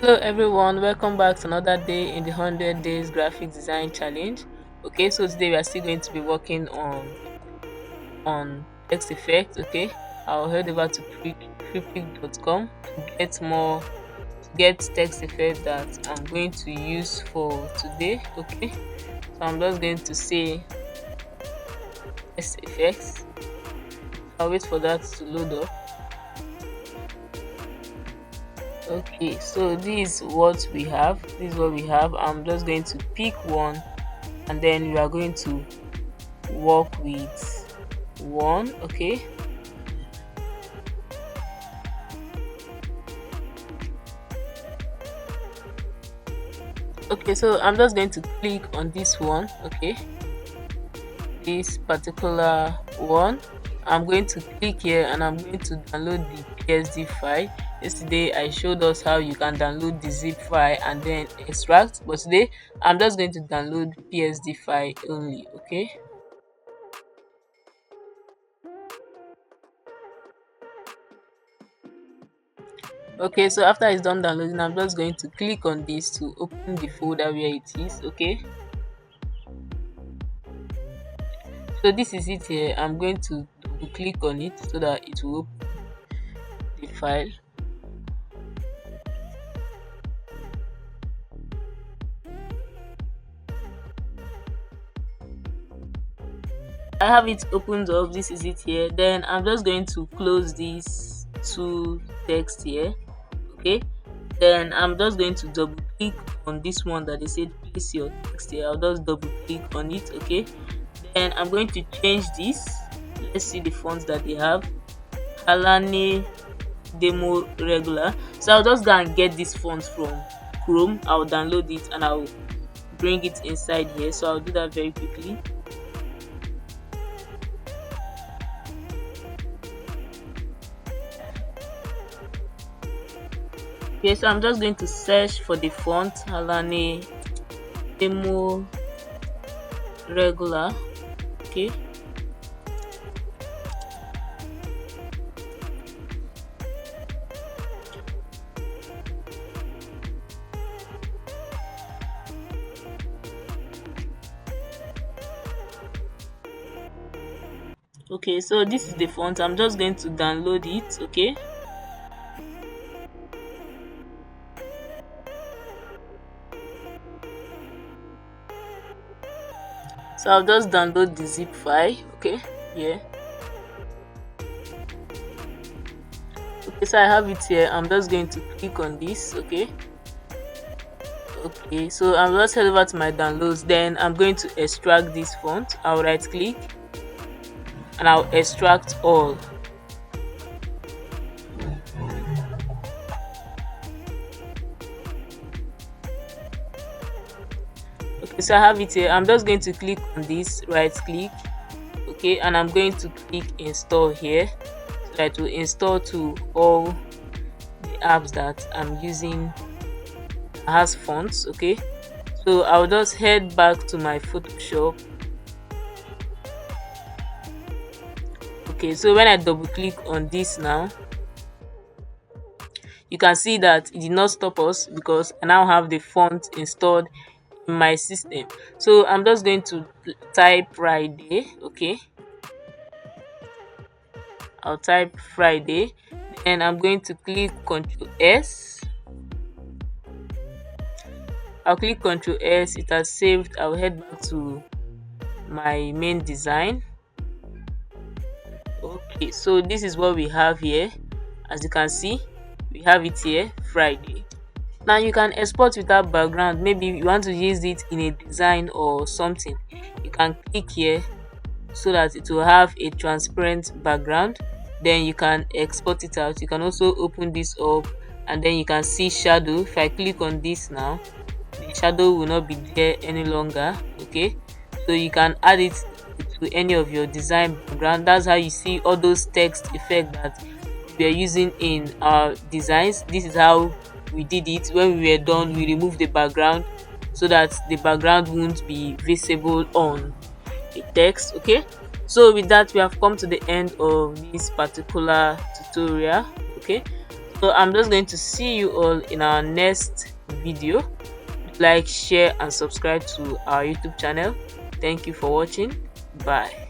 Hello everyone, welcome back to another day in the 100 days graphic design challenge. Okay, so today we are still going to be working on text effects. Okay, I'll head over to freepik.com to get text effect that I'm going to use for today. Okay, so I'm just going to say text effects. I'll wait for that to load up. Okay, so this is what we have. This is what we have. I'm just going to pick one, and then we are going to work with one. Okay, so I'm just going to click on this one. Okay, this particular one, I'm going to click here and I'm going to download the PSD file. Yesterday I showed us how you can download the zip file and then extract, but today I'm just going to download PSD file only. Okay, so after it's done downloading, I'm just going to click on this to open the folder where it is. Okay, so this is it here. I'm going to double click on it so that it will open the file. I have it opened up. This is it here. Then I'm just going to close these two text here. Okay, then I'm just going to double click on this one that they said place your text here. I'll just double click on it. Okay, then I'm going to change this. Let's see the fonts that they have. Alane Demo Regular. So I'll just go and get this font from Chrome. I'll download it and I'll bring it inside here. So I'll do that very quickly. Okay, so I'm just going to search for the font Alane Demo Regular. Okay, okay, so this is the font. I'm just going to download it. Okay, so I'll just download the zip file. Okay, yeah. Okay, so I have it here. I'm just going to click on this. Okay, so I'm just head over to my downloads. Then I'm going to extract this font. I'll right click and I'll extract all. Okay, so I have it here. I'm just going to click on this, right click. Okay, and I'm going to click install here so that it will install to all the apps that I'm using as fonts. Okay, so I'll just head back to my Photoshop. Okay, so when I double click on this now, you can see that it did not stop us because I now have the font installed in my system. So I'm just going to type Friday. Okay, I'll type Friday and I'm going to click Ctrl S. I'll click Ctrl S. It has saved. I'll head back to my main design. Okay, so this is what we have here. As you can see, we have it here, Friday. Now you can export without background. Maybe you want to use it in a design or something. You can click here so that it will have a transparent background. Then you can export it out. You can also open this up and then you can see shadow. If I click on this now, the shadow will not be there any longer. Okay, so you can add it to any of your design background. That's how you see all those text effects that we are using in our designs. This is how we did it. When we were done, we removed the background so that the background won't be visible on the text. Okay, so with that we have come to the end of this particular tutorial. Okay, So I'm just going to see you all in our next video. Like, share and subscribe to our YouTube channel. Thank you for watching. Bye.